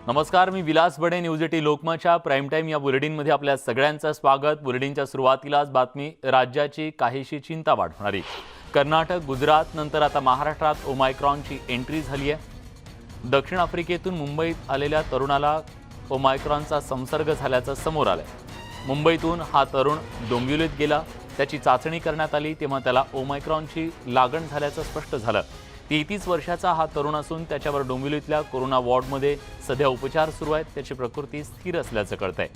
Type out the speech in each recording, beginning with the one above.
नमस्कार, मी विलास बडे. News 18 लोकमतच्या prime time या बुलेटिनमध्ये आपल्या सगळ्यांचं स्वागत. बुलेटिनच्या सुरुवातीलाच बातमी राज्याची काहीशी चिंता वाढवणारी. कर्नाटक, गुजरात नंतर आता महाराष्ट्रात ओमायक्रॉनची एंट्री झाली आहे. दक्षिण आफ्रिकेतून मुंबईत आलेल्या तरुणाला ओमायक्रॉनचा संसर्ग झाल्याचं समोर आलंय. मुंबईतून हा तरुण डोंबिवलीत गेला. त्याची चाचणी करण्यात आली तेव्हा त्याला ओमायक्रॉनची लागण झाल्याचं स्पष्ट झालं. 33 वर्षाचा हा तरुण असून त्याच्यावर डोंबिवलीतल्या कोरोना वॉर्डमध्ये सध्या उपचार सुरू आहेत. त्याची प्रकृती स्थिर असल्याचं कळतंय.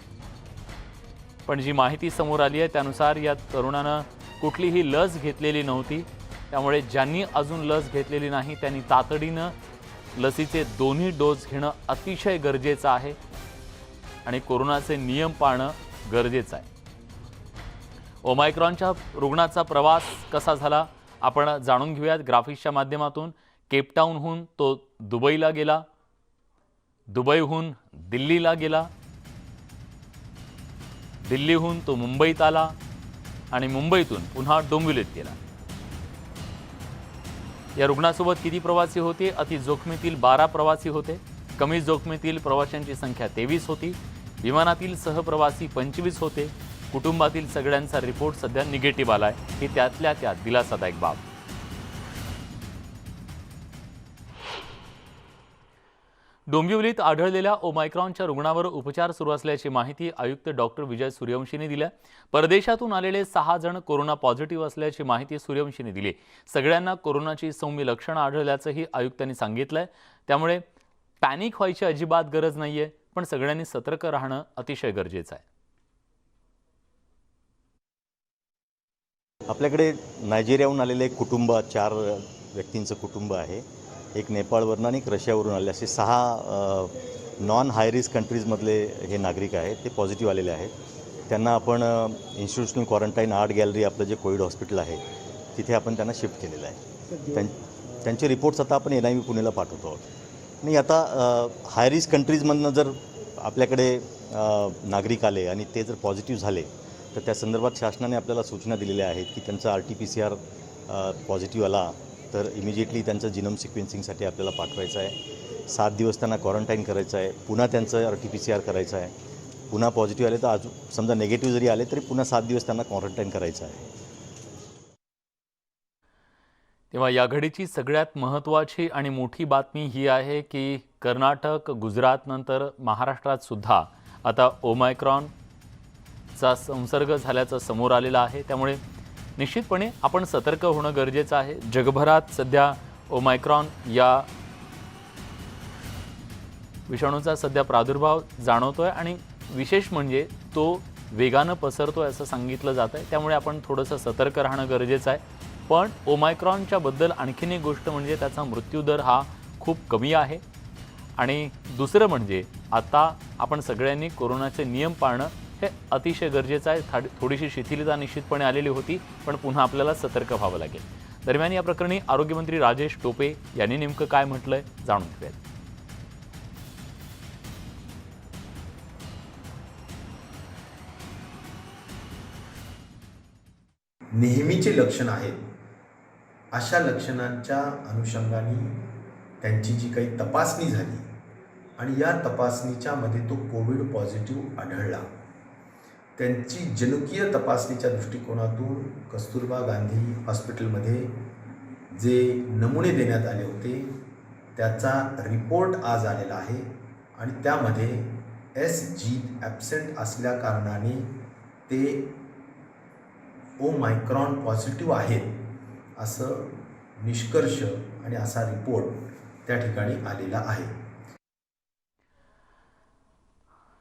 पण जी माहिती समोर आली आहे त्यानुसार या तरुणानं कुठलीही लस घेतलेली नव्हती. त्यामुळे ज्यांनी अजून लस घेतलेली नाही त्यांनी तातडीनं लसीचे दोन्ही डोस घेणं अतिशय गरजेचं आहे आणि कोरोनाचे नियम पाळणं गरजेचं आहे. ओमायक्रॉनच्या रुग्णाचा प्रवास कसा झाला आपण जाणून घेऊयात ग्राफिक्सच्या माध्यमातून. केपटाऊनहून तो दुबईला गेला, दुबईहून दिल्लीला गेला, दिल्लीहून तो मुंबईत आला आणि मुंबईतून पुन्हा डोंबिवलीत गेला. या रुग्णासोबत किती प्रवासी होते? अति जोखमीतील 12 प्रवासी होते. कमी जोखमीतील प्रवाशांची संख्या 23 होती. विमानातील सहप्रवासी 25 होते. कुटुंबातील सगळ्यांचा रिपोर्ट सध्या निगेटिव्ह आलाय. ही त्यातल्या त्यात दिलासादायक बाब. डोंबिवलीत आढळलेल्या ओमायक्रॉनच्या रुग्णावर उपचार सुरू असल्याची माहिती आयुक्त डॉक्टर विजय सूर्यवंशींनी दिली. परदेशातून आलेले 6 जण कोरोना पॉझिटिव्ह असल्याची माहिती सूर्यवंशींनी दिली. सगळ्यांना कोरोनाची सौम्य लक्षणं आढळल्याचंही आयुक्तांनी सांगितलंय. त्यामुळे पॅनिक व्हायची अजिबात गरज नाहीये, पण सगळ्यांनी सतर्क राहणं अतिशय गरजेचं आहे. आपल्याकडे नायजेरियाहून आलेले एक कुटुंब, 4 व्यक्तींचं कुटुंब आहे. एक नेपाळवरून आणि एक रशियावरून आले असे 6 नॉन हाय रिस्क कंट्रीजमधले हे नागरिक आहेत. ते पॉझिटिव्ह आलेले आहेत. त्यांना आपण इन्स्टिट्यूशनल क्वारंटाईन आर्ट गॅलरी आपलं जे कोविड हॉस्पिटल आहे तिथे आपण त्यांना शिफ्ट केलेलं आहे. त्यांचे रिपोर्ट्स आता आपण NIV पुणेला पाठवतो आहोत. आणि आता हाय रिस्क कंट्रीजमधनं जर आपल्याकडे नागरिक आले आणि ते जर पॉझिटिव्ह झाले तर त्या संदर्भात शासनाने आपल्याला सूचना दिलेल्या आहेत की त्यांचा RT-PCR पॉझिटिव्ह आला तर इमिजिएटली त्यांचं जिनोम सिक्वेन्सिंगसाठी आपल्याला पाठवायचं आहे. 7 दिवस त्यांना क्वारंटाईन करायचं आहे. पुन्हा त्यांचं RT-PCR करायचं आहे. पुन्हा पॉझिटिव्ह आले तर अजून समजा निगेटिव्ह जरी आले तरी पुन्हा 7 दिवस त्यांना क्वारंटाईन करायचं आहे. तेव्हा या घडीची सगळ्यात महत्त्वाची आणि मोठी बातमी ही आहे की कर्नाटक, गुजरात नंतर महाराष्ट्रात सुद्धा आता ओमायक्रॉनचा संसर्ग झाल्याचं समोर आलेलं आहे. त्यामुळे निश्चितपणे आपण सतर्क होणं गरजेचं आहे. जगभरात सध्या ओमायक्रॉन या विषाणूचा सध्या प्रादुर्भाव जाणवतोय आणि विशेष म्हणजे तो वेगानं पसरतोय असं सांगितलं जात आहे. त्यामुळे आपण थोडंसं सतर्क राहणं गरजेचं आहे. पण ओमायक्रॉनच्या बद्दल आणखीन एक गोष्ट म्हणजे त्याचा मृत्यूदर हा खूप कमी आहे. आणि दुसरं म्हणजे आता आपण सगळ्यांनी कोरोनाचे नियम पाळणं हे अतिशय गरजेचं आहे. थोडीशी शिथिलता निश्चितपणे आलेली होती, पण पुन्हा आपल्याला सतर्क व्हावं लागेल. दरम्यान या प्रकरणी आरोग्यमंत्री राजेश टोपे यांनी नेमकं काय म्हटलंय जाणून घेऊयात. नेहमीची लक्षणं आहेत अशा लक्षणांच्या अनुषंगाने त्यांची जी काही तपासणी झाली आणि या तपासणीच्या मध्ये तो कोविड पॉझिटिव्ह आढळला. त्यांची जनुकीय तपासणीच्या दृष्टिकोनातून कस्तुरबा गांधी हॉस्पिटलमध्ये जे नमुने देण्यात आले होते त्याचा रिपोर्ट आज आलेला आहे आणि त्यामध्ये SG ॲब्सेंट असल्या कारणाने ते ओमायक्रॉन पॉझिटिव्ह आहेत असं निष्कर्ष आणि असा रिपोर्ट त्या ठिकाणी आलेला आहे.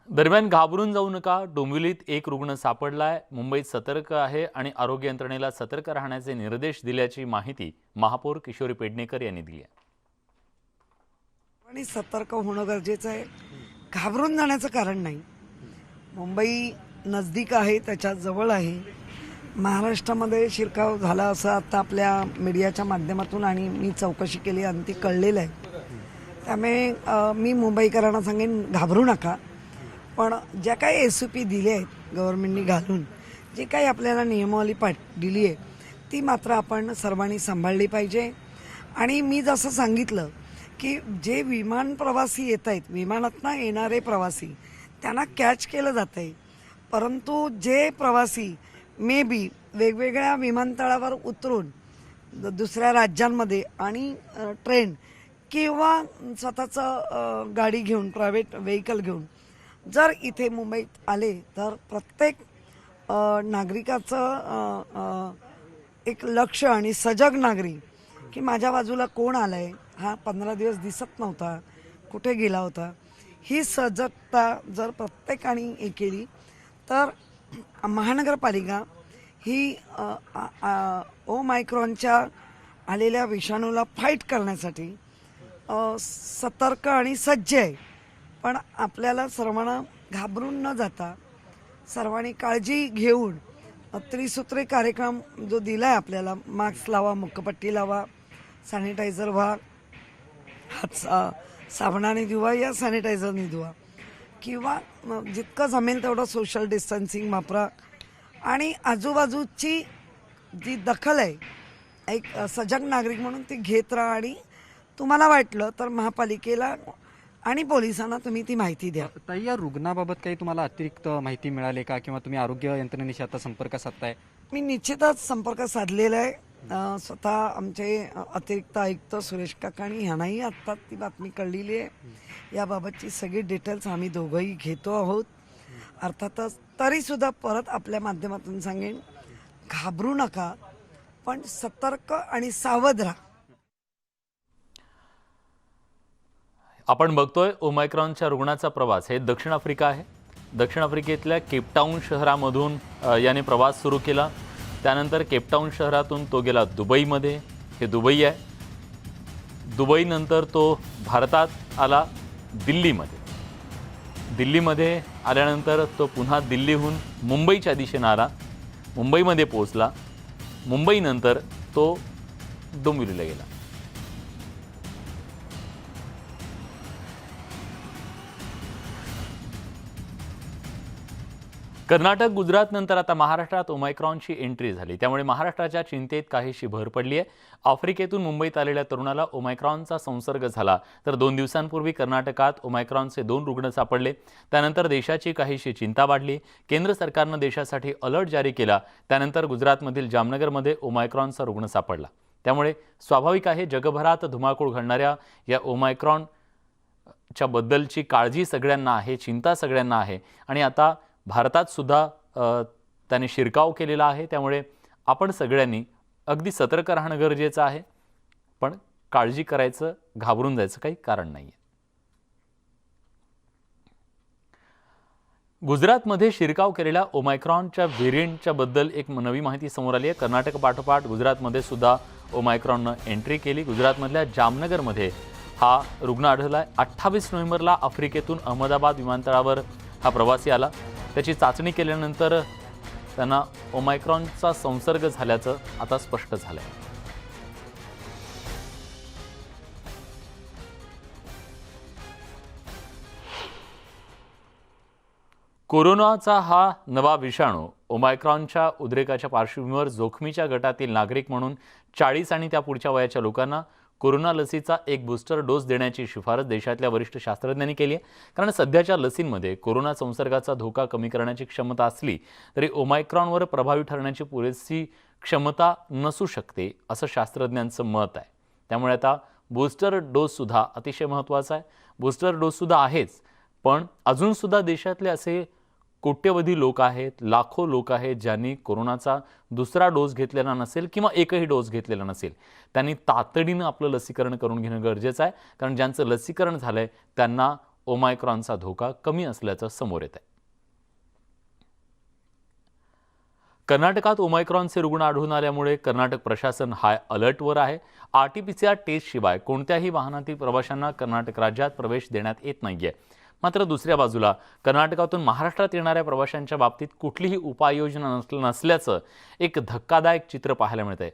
दरम्यान घाबरून जाऊ नका. डोंबिवलीत एक रुग्ण सापडलाय. मुंबईत सतर्क आहे आणि आरोग्य यंत्रणेला सतर्क राहण्याचे निर्देश दिल्याची माहिती महापौर किशोरी पेडणेकर यांनी दिली आहे. आणि सतर्क होणं गरजेचं आहे. घाबरून जाण्याचं कारण नाही. मुंबई नजदीक आहे, त्याच्या जवळ आहे. महाराष्ट्रामध्ये शिरकाव झाला असं आता आपल्या मीडियाच्या माध्यमातून आणि मी चौकशी केली आणि ती कळलेलं आहे. त्यामुळे मी मुंबईकरांना सांगेन घाबरू नका. पण ज्या काही SOP दिले आहेत गव्हर्नमेंटनी घालून, जी काही आपल्याला नियमावली दिली आहे ती मात्र आपण सर्वांनी सांभाळली पाहिजे. आणि मी जसं सांगितलं की जे विमान प्रवासी येत आहेत, विमानातनं येणारे प्रवासी त्यांना कॅच केलं जात आहे, परंतु जे प्रवासी मे बी वेगवेगळ्या विमानतळावर उतरून दुसऱ्या राज्यांमध्ये आणि ट्रेन किंवा स्वतःचं गाडी घेऊन प्रायव्हेट व्हेकल घेऊन जर इथे मुंबईत आले तर प्रत्येक नागरिकाचं एक लक्ष आणि सजग नागरिक की माझ्या बाजूला कोण आलं आहे, हा 15 दिवस दिसत नव्हता, कुठे गेला होता, ही सजगता जर प्रत्येकाने हे केली तर महानगरपालिका ही ओमायक्रॉनच्या आलेल्या विषाणूला फाईट करण्यासाठी सतर्क आणि सज्ज आहे. पण आपल्याला सर्वांना घाबरून न जाता सर्वांनी काळजी घेऊन त्रिसूत्री कार्यक्रम जो दिला आहे आपल्याला, मास्क लावा, मुखपट्टी लावा, सॅनिटायझर व्हा, हात साबणाने धुवा या सॅनिटायझरने धुवा, किंवा जितकं जमेल तेवढं सोशल डिस्टन्सिंग वापरा आणि आजूबाजूची जी दखल आहे एक सजग नागरिक म्हणून ती घेत राहा आणि तुम्हाला वाटलं तर महापालिकेला आणि पोलिसांना तुम्ही ती माहिती द्या. ताई, या रुग्णाबाबत काही तुम्हाला अतिरिक्त माहिती मिळाली का किंवा तुम्ही आरोग्य यंत्रणेशी आता संपर्क साधताय? मी निश्चितच संपर्क साधलेला आहे. स्वतः आमचे अतिरिक्त आयुक्त सुरेश काकाणी ह्यांनाही आत्ता ती बातमी कळलेली आहे. याबाबतची सगळी डिटेल्स आम्ही दोघंही घेतो आहोत. अर्थातच तरीसुद्धा परत आपल्या माध्यमातून सांगेन, घाबरू नका, पण सतर्क आणि सावध राहा. आपण बघतोय ओमायक्रॉनच्या रुग्णाचा प्रवास हे दक्षिण आफ्रिका आहे. दक्षिण आफ्रिकेतल्या केपटाऊन शहरामधून याने प्रवास सुरू केला. त्यानंतर केपटाऊन शहरातून तो गेला दुबईमध्ये. हे दुबई आहे. दुबईनंतर तो भारतात आला दिल्लीमध्ये. दिल्लीमध्ये आल्यानंतर तो पुन्हा दिल्लीहून मुंबईच्या दिशेनं आला. मुंबईमध्ये पोहोचला. मुंबईनंतर तो डोंबिवलीला गेला. कर्नाटक, गुजरात नंतर आता महाराष्ट्रात ओमायक्रॉनची एंट्री झाली. त्यामुळे महाराष्ट्राच्या चिंतेत काहीशी भर पडली आहे. आफ्रिकेतून मुंबईत आलेल्या तरुणाला ओमायक्रॉनचा संसर्ग झाला, तर 2 दिवसांपूर्वी कर्नाटकात ओमायक्रॉनचे 2 रुग्ण सापडले. त्यानंतर देशाची काहीशी चिंता वाढली. केंद्र सरकारनं देशासाठी अलर्ट जारी केला. त्यानंतर गुजरातमधील जामनगरमध्ये ओमायक्रॉनचा रुग्ण सापडला. त्यामुळे स्वाभाविक आहे, जगभरात धुमाकूळ घडणाऱ्या या ओमायक्रॉनच्या बद्दलची काळजी सगळ्यांना आहे, चिंता सगळ्यांना आहे. आणि आता भारतात सुद्धा त्याने शिरकाव केलेला आहे. त्यामुळे आपण सगळ्यांनी अगदी सतर्क राहणं गरजेचं आहे. पण काळजी करायचं, घाबरून जायचं काही कारण नाही आहे. गुजरातमध्ये शिरकाव केलेल्या ओमायक्रॉनच्या व्हेरियंटच्या बद्दल एक नवी माहिती समोर आली आहे. कर्नाटक पाठोपाठ गुजरातमध्ये सुद्धा ओमायक्रॉननं एंट्री केली. गुजरातमधल्या जामनगरमध्ये हा रुग्ण आढळला आहे. 28 नोव्हेंबरला आफ्रिकेतून अहमदाबाद विमानतळावर हा प्रवासी आला. त्याची चाचणी केल्यानंतर त्यांना ओमायक्रॉनचा संसर्ग झाल्याचं आता स्पष्ट झालं आहे. कोरोनाचा हा नवा विषाणू ओमायक्रॉनच्या उद्रेकाच्या पार्श्वभूमीवर जोखमीच्या गटातील नागरिक म्हणून 40 आणि त्या पुढच्या वयाच्या लोकांना कोरोना लसीचा एक बूस्टर डोस देण्याची शिफारस देशातल्या वरिष्ठ शास्त्रज्ञांनी केली आहे. कारण सध्याच्या लसींमध्ये कोरोना संसर्गाचा धोका कमी करण्याची क्षमता असली तरी ओमायक्रॉनवर प्रभावी ठरण्याची पुरेशी क्षमता नसू शकते, असं शास्त्रज्ञांचं मत आहे. त्यामुळे आता बूस्टर डोससुद्धा अतिशय महत्त्वाचा आहे. बूस्टर डोससुद्धा आहेच, पण अजूनसुद्धा देशातले असे कोट्यवधी लोक आहेत, लाखो लोक आहेत ज्यांनी कोरोनाचा दुसरा डोस घेतलेला नसेल किंवा एकही डोस घेतलेला नसेल. त्यांनी तातडीनं आपलं लसीकरण करून घेणं गरजेचं आहे. कारण ज्यांचं लसीकरण झालंय त्यांना ओमायक्रॉनचा धोका कमी असल्याचं समोर येत आहे. कर्नाटकात ओमायक्रॉनचे रुग्ण आढळून आल्यामुळे कर्नाटक प्रशासन हाय अलर्टवर आहे. RT-PCR टेस्टशिवाय कोणत्याही वाहनातील प्रवाशांना कर्नाटक राज्यात प्रवेश देण्यात येत नाहीये. मात्र दुसऱ्या बाजूला कर्नाटकातून महाराष्ट्रात येणाऱ्या प्रवाशांच्या बाबतीत कुठलीही उपाययोजना नसल्याचं एक धक्कादायक चित्र पाहायला मिळतंय.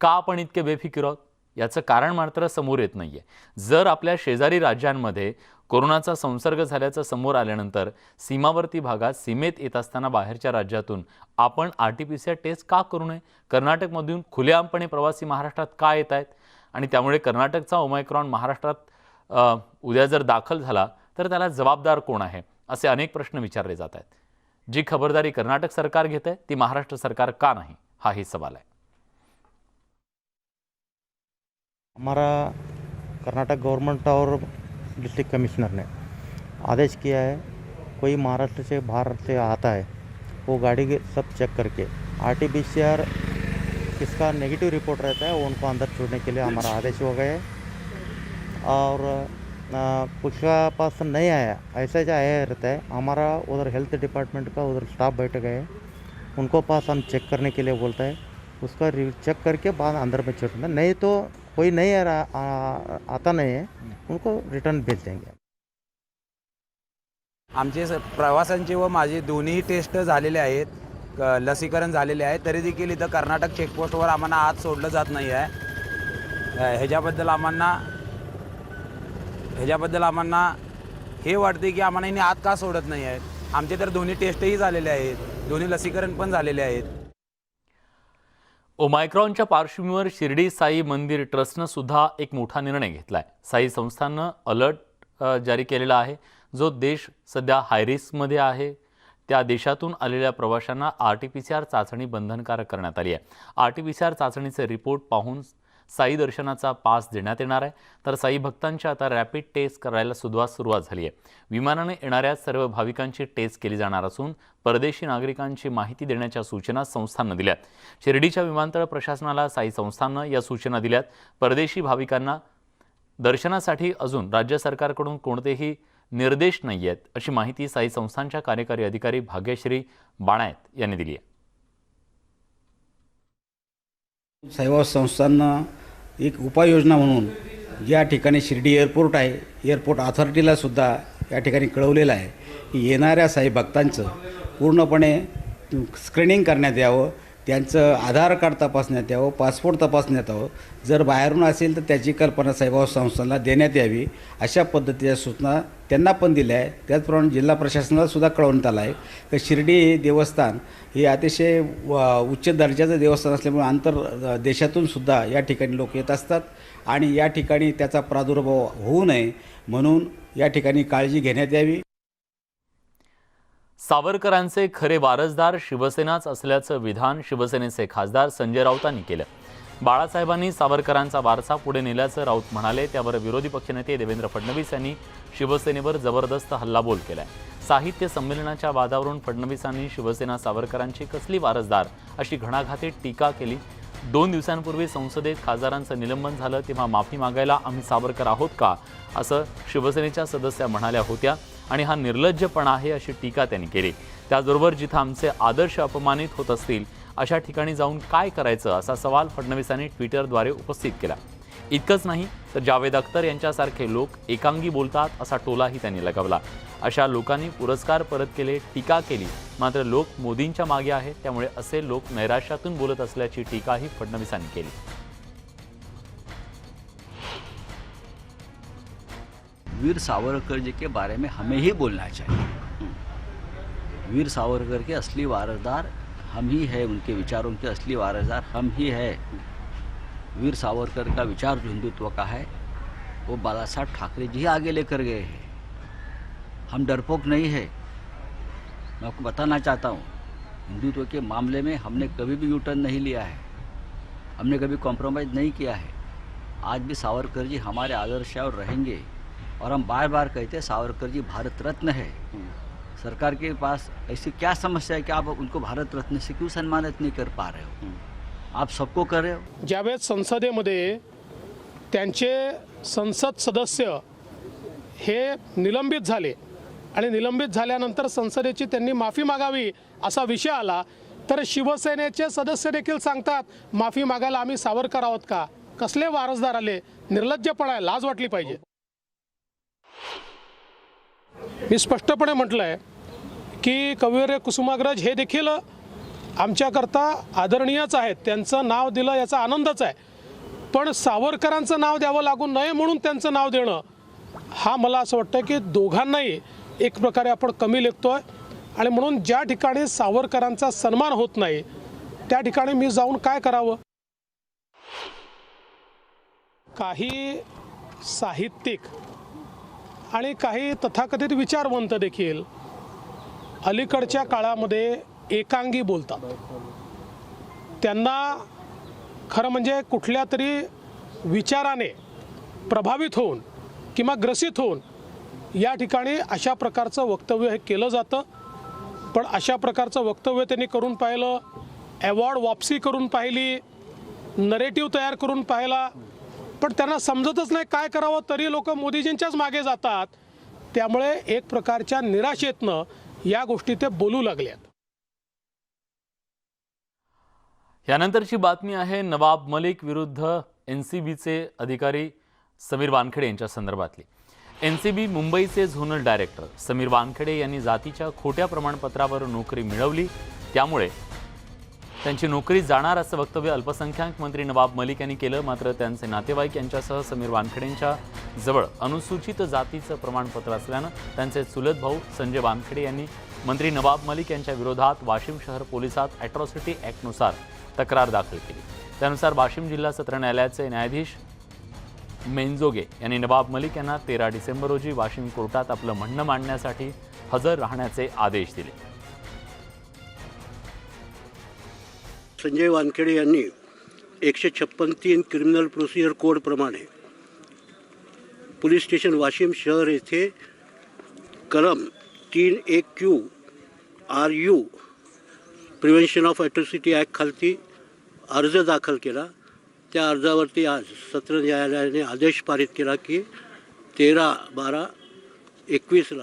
का आपण इतके बेफिकीर आहोत याचं कारण मात्र समोर येत नाहीये. जर आपल्या शेजारी राज्यांमध्ये कोरोनाचा संसर्ग झाल्याचं समोर आल्यानंतर सीमावर्ती भागात सीमेत येत असताना बाहेरच्या राज्यातून आपण RT-PCR टेस्ट का करू नये? कर्नाटकमधून खुलेआमपणे प्रवासी महाराष्ट्रात का येत आहेत? आणि त्यामुळे कर्नाटकचा ओमायक्रॉन महाराष्ट्रात उद्या जर दाखल झाला तर त्याला जबाबदार कोण आहे, असे अनेक प्रश्न विचारले जात आहेत. जी खबरदारी कर्नाटक सरकार घेत आहे ती महाराष्ट्र सरकार का नाही, हाही सवाल आहे. हमारा कर्नाटक गवर्नमेंट और डिस्ट्रिक्ट कमिश्नर ने आदेश किया है, कोई महाराष्ट्र से बाहर से आता है वो गाड़ी के सब चेक करके RT-PCR किसका नेगेटिव रिपोर्ट रहता है वो उनको अंदर छोड़ने के लिए हमारा आदेश हो गया है. और कुछ का पास नहीं आया, ऐसा जो आया रहता है हमारा उधर हेल्थ डिपार्टमेंट का उधर स्टाफ बैठ गए, उनको पास हम चेक करने के लिए बोलता है, उसका चेक करके बाद अंदर में छोड़ना, नहीं तो कोई नहीं आता नहीं है उनको रिटर्न भेज देंगे. आमचे प्रवाशांची व माझी दोन्ही टेस्ट झालेले आहेत, लसीकरण झालेले आहे, तरी देखील इथं कर्नाटक चेकपोस्टवर आम्हाला आत सोडलं जात नाही आहे. ह्याच्याबद्दल आम्हाला हे वाटते की आम्हाला इथे आत का सोडत नाही आहे. आमचे तर दोन्ही टेस्टही झालेले आहेत, दोन्ही लसीकरण पण झालेले आहेत. ओमायक्रॉनच्या पार्श्वभूमीवर शिर्डी साई मंदिर ट्रस्टनं सुद्धा एक मोठा निर्णय घेतला आहे. साई संस्थाननं अलर्ट जारी केलेला आहे. जो देश सध्या हायरिस्कमध्ये आहे त्या देशातून आलेल्या प्रवाशांना RT-PCR चाचणी बंधनकारक करण्यात आली आहे. RT-PCR चाचणीचे रिपोर्ट पाहून साई दर्शनाचा पास देण्यात येणार आहे. तर साई भक्तांची आता रॅपिड टेस्ट करायला सुरुवात झाली आहे. विमानाने येणाऱ्या सर्व भाविकांची टेस्ट केली जाणार असून परदेशी नागरिकांची माहिती देण्याच्या सूचना संस्थांनं दिल्यात. शिर्डीच्या विमानतळ प्रशासनाला साई संस्थांनं या सूचना दिल्यात. परदेशी भाविकांना दर्शनासाठी अजून राज्य सरकारकडून कोणतेही निर्देश नाही आहेत, अशी माहिती साई संस्थांच्या कार्यकारी अधिकारी भाग्यश्री बाणायत यांनी दिली आहे. साईबाबा संस्थांना एक उपाययोजना म्हणून या ठिकाणी शिर्डी एअरपोर्ट आहे, एअरपोर्ट अथॉरिटीला सुद्धा या ठिकाणी कळवलेलं आहे की येणाऱ्या साई भक्तांचं पूर्णपणे स्क्रीनिंग करण्यात यावं, त्यांचं आधार कार्ड तपासण्यात यावं, पासपोर्ट तपासण्यात यावं. जर बाहेरून असेल तर त्याची कल्पना साईबाबा संस्थांना देण्यात यावी, अशा पद्धतीच्या सूचना त्यांना पण दिल्या आहे. त्याचप्रमाणे जिल्हा प्रशासनाला सुद्धा कळवण्यात आलं आहे की शिर्डी देवस्थान हे अतिशय उच्च दर्जाचं देवस्थान असल्यामुळे आंतर देशातून सुद्धा या ठिकाणी लोक येत असतात आणि या ठिकाणी त्याचा प्रादुर्भाव होऊ नये म्हणून या ठिकाणी काळजी घेण्यात यावी. सावरकरांचे खरे वारसदार शिवसेनाच असल्याचं विधान शिवसेनेचे खासदार संजय राऊतांनी केलं. बाळासाहेबांनी सावरकरांचा वारसा पुढे नेल्याचं राऊत म्हणाले. त्यावर विरोधी पक्षनेते देवेंद्र फडणवीस यांनी शिवसेनेवर जबरदस्त हल्लाबोल केलाय. साहित्य संमेलनाच्या वादावरून फडणवीसांनी शिवसेना सावरकरांची कसली वारसदार अशी घणाघाती टीका केली. 2 दिवसांपूर्वी संसदेत खासदारांचं निलंबन झालं तेव्हा माफी मागायला आम्ही सावरकर आहोत का, असं शिवसेनेच्या सदस्या म्हणाल्या होत्या आणि हा निर्लज्जपणा आहे अशी टीका त्यांनी केली. त्याचबरोबर जिथं आमचे आदर्श अपमानित होत असतील अशा ठिकाणी जाऊन काय करायचं असा सवाल फडणवीसांनी ट्विटरद्वारे उपस्थित केला. इतकंच नाही तर जावेद अख्तर यांच्यासारखे लोक एकांगी बोलतात असा टोलाही त्यांनी लगावला. अशा लोकांनी पुरस्कार परत केले, टीका केली. मात्र लोक मोदींच्या मागे आहेत, त्यामुळे असे लोक नैराश्यातून बोलत असल्याची टीकाही फडणवीसांनी केली. वीर सावरकर जी के बारे में हमें ही बोलना चाहिए. वीर सावरकर के असली वारसदार हम ही है, उनके विचारों के असली वारसदार हम ही है. वीर सावरकर का विचार जो हिंदुत्व का है वो बाला साहब ठाकरे जी ही आगे लेकर गए हैं. हम डरपोक नहीं है. मैं आपको बताना चाहता हूँ, हिंदुत्व के मामले में हमने कभी भी यू टर्न नहीं लिया है, हमने कभी कॉम्प्रोमाइज़ नहीं किया है. आज भी सावरकर जी हमारे आदर्श है और रहेंगे. और हम बार बार कहते हैं सावरकर जी भारत रत्न है. सरकार के पास ऐसी क्या समस्या है कि आप उनको भारत रत्न से क्यों सम्मानित नहीं कर पा रहे हो? आप सबको कर रहे हो. ज्यावेळेस संसदेमध्ये त्यांचे संसद सदस्य हे निलंबित झाले आणि निलंबित झाल्यानंतर संसदेची त्यांनी माफी मागावी असा विषय आला तर शिवसेनेचे सदस्य देखील सांगतात माफी मागायला आम्ही सावरकर आहोत का. कसले वारसदार आले, निर्लज्जपणा आहे, लाज वाटली पाहिजे. मी स्पष्टपणे म्हटलंय की कविवर्य कुसुमाग्रज हे देखील आमच्याकरता आदरणीयच आहेत, त्यांचं नाव दिलं याचा आनंदच आहे. पण सावरकरांचं नाव द्यावं लागू नये म्हणून त्यांचं नाव देणं हा मला असं वाटतं की दोघांनाही एक प्रकारे आपण कमी लेखतोय. आणि म्हणून ज्या ठिकाणी सावरकरांचा सन्मान होत नाही त्या ठिकाणी मी जाऊन काय करावं. काही साहित्यिक आणि काही तथाकथित विचारवंत देखील अलीकडच्या काळामध्ये एकांगी बोलतात. त्यांना खरं म्हणजे कुठल्या तरी विचाराने प्रभावित होऊन किंवा ग्रसित होऊन या ठिकाणी अशा प्रकारचं वक्तव्य हे केलं जातं. पण अशा प्रकारचं वक्तव्य त्यांनी करून पाहिलं, अवॉर्ड वापसी करून पाहिली, नरेटिव्ह तयार करून पाहिला, पण त्यांना समजतच नाही काय करावं, तरी लोक मोदीजींच्याच मागे जातात. त्यामुळे एक प्रकारच्या निराशेतनं या गोष्टी ते बोलू लागल्यात. यानंतरची बातमी आहे नवाब मलिक विरुद्ध एनसीबीचे अधिकारी समीर वानखेडे यांच्या संदर्भातली. एनसीबी मुंबईचे झोनल डायरेक्टर समीर वानखेडे यांनी जातीच्या खोट्या प्रमाणपत्रावर नोकरी मिळवली, त्यामुळे त्यांची नोकरी जाणार असं वक्तव्य अल्पसंख्याक मंत्री नवाब मलिक यांनी केलं. मात्र त्यांचे नातेवाईक यांच्यासह समीर वानखेडेंच्या जवळ अनुसूचित जातीचं प्रमाणपत्र असल्यानं त्यांचे चुलत भाऊ संजय वानखेडे यांनी मंत्री नवाब मलिक यांच्या विरोधात वाशिम शहर पोलिसात ॲट्रॉसिटी ॲक्टनुसार तक्रार दाखल केली. त्यानुसार वाशिम जिल्हा सत्र न्यायालयाचे न्यायाधीश मेंजोगे यांनी नवाब मलिक यांना 13 डिसेंबर रोजी वाशिम कोर्टात आपलं म्हणणं मांडण्यासाठी हजर राहण्याचे आदेश दिले. संजय वानखेडे यांनी 156(3) क्रिमिनल प्रोसिजर कोडप्रमाणे पोलीस स्टेशन वाशिम शहर येथे कलम 3(1)Q RU prevention of atrocity act खालती अर्ज दाखल केला. त्या अर्जावरती आज सत्र न्यायालयाने आदेश पारित केला की 13/12/21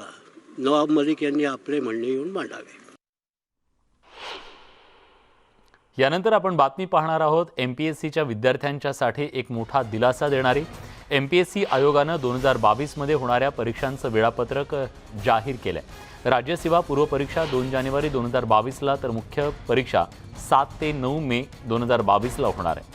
नवाब मलिक यांनी आपले म्हणणे येऊन मांडावे. यानंतर आपण बातमी पाहणार आहोत MPSCच्या विद्यार्थ्यांच्यासाठी एक मोठा दिलासा देणारी. MPSC आयोगानं 2022 मध्ये होणाऱ्या परीक्षांचं वेळापत्रक जाहीर केलंय. राज्य सेवा पूर्व परीक्षा 2 जानेवारी 2022ला तर मुख्य परीक्षा 7 ते 9 मे 2022ला होणार आहे.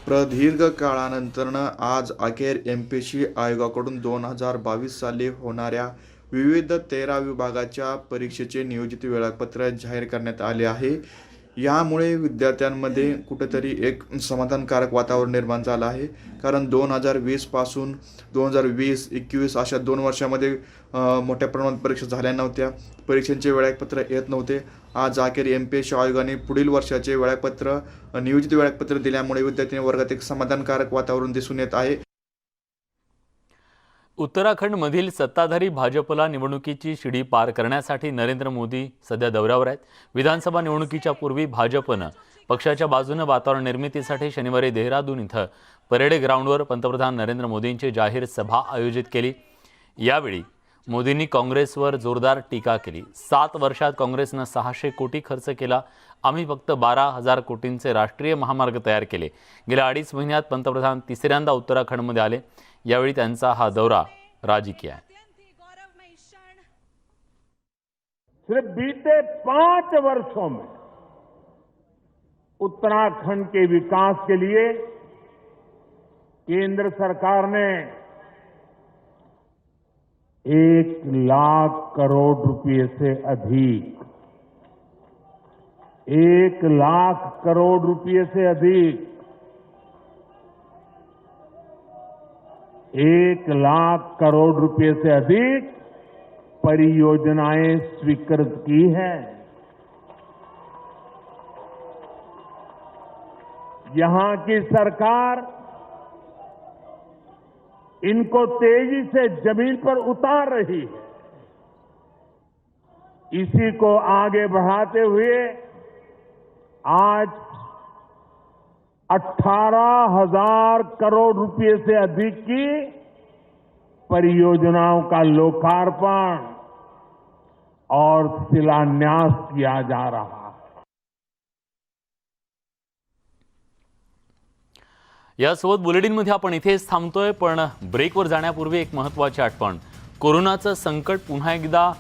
प्रदीर्घ काळानंतरनं आज अखेर MPSC आयोगाकडून 2022 साली होणाऱ्या विविध 13 विभागाच्या परीक्षेचे नियोजित वेळापत्रक जाहीर करण्यात आले आहे. यामुळे विद्यार्थ्यांमध्ये कुठेतरी एक समाधानकारक वातावरण निर्माण झालं आहे. कारण 2020 पासून 2020-21 अशा 2 वर्षामध्ये मोठ्या प्रमाणात परीक्षा झाल्या नव्हत्या. परीक्षांचे वेळापत्रक येत नव्हते. आज अखेर MPSC आयोगाने पुढील वर्षाचे नियोजित वेळापत्र दिल्यामुळे विद्यार्थी वर्गात एक समाधानकारक वातावरण दिसून येत आहे. उत्तराखंडमधील सत्ताधारी भाजपला निवडणुकीची शिडी पार करण्यासाठी नरेंद्र मोदी सध्या दौऱ्यावर आहेत. विधानसभा निवडणुकीच्या पूर्वी भाजपनं पक्षाच्या बाजूनं वातावरण निर्मितीसाठी शनिवारी देहरादून इथं परेड ग्राउंडवर पंतप्रधान नरेंद्र मोदींची जाहीर सभा आयोजित केली. यावेळी मोदींनी काँग्रेसवर जोरदार टीका केली. 7 वर्षात काँग्रेसनं 600 कोटी खर्च केला. आम्ही फक्त 12,000 कोटींचे राष्ट्रीय महामार्ग तयार केले. गेल्या 2.5 महिन्यात पंतप्रधान तिसऱ्यांदा उत्तराखंडमध्ये आले. यावेळी त्यांचा हा दौरा राजकीय आहे. सिर्फ बीते 5 वर्षों में उत्तराखंड के विकास के लिए केंद्र सरकार ने 1,00,000 करोड़ रुपए से अधिक 1,00,000 करोड़ रुपए से अधिक 1,00,000 करोड़ रुपए से अधिक परियोजनाएं स्वीकृत की हैं. यहां की सरकार इनको तेजी से जमीन पर उतार रही है. इसी को आगे बढ़ाते हुए आज 18,000 करोड़ रुपए से अधिक की परियोजनाओं का लोकार्पण और शिलान्यास किया जा रहा है. यासोबत बुलेटिनमध्ये आपण इथेच थांबतोय, पण ब्रेकवर जाण्यापूर्वी एक महत्त्वाची आठवण. कोरोनाचं संकट पुन्हा एकदा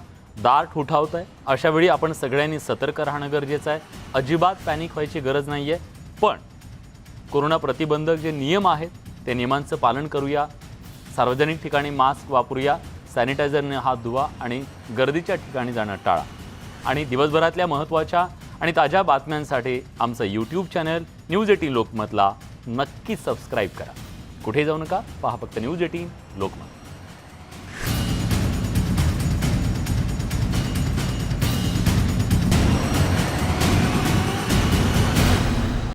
दार ठोठावतंय. अशा वेळी आपण सगळ्यांनी सतर्क राहणं गरजेचं आहे. अजिबात पॅनिक व्हायची गरज नाही आहे. पण कोरोना प्रतिबंधक जे नियम आहेत ते नियमांचं पालन करूया. सार्वजनिक ठिकाणी मास्क वापरूया. सॅनिटायझरने हात धुवा आणि गर्दीच्या ठिकाणी जाणं टाळा. आणि दिवसभरातल्या महत्त्वाच्या आणि ताज्या बातम्यांसाठी आमचं यूट्यूब चॅनल न्यूज 18 लोकमतला नक्की सबस्क्राईब करा. कुठे जाऊ नका, पहा फक्त न्यूज 18 लोकमत.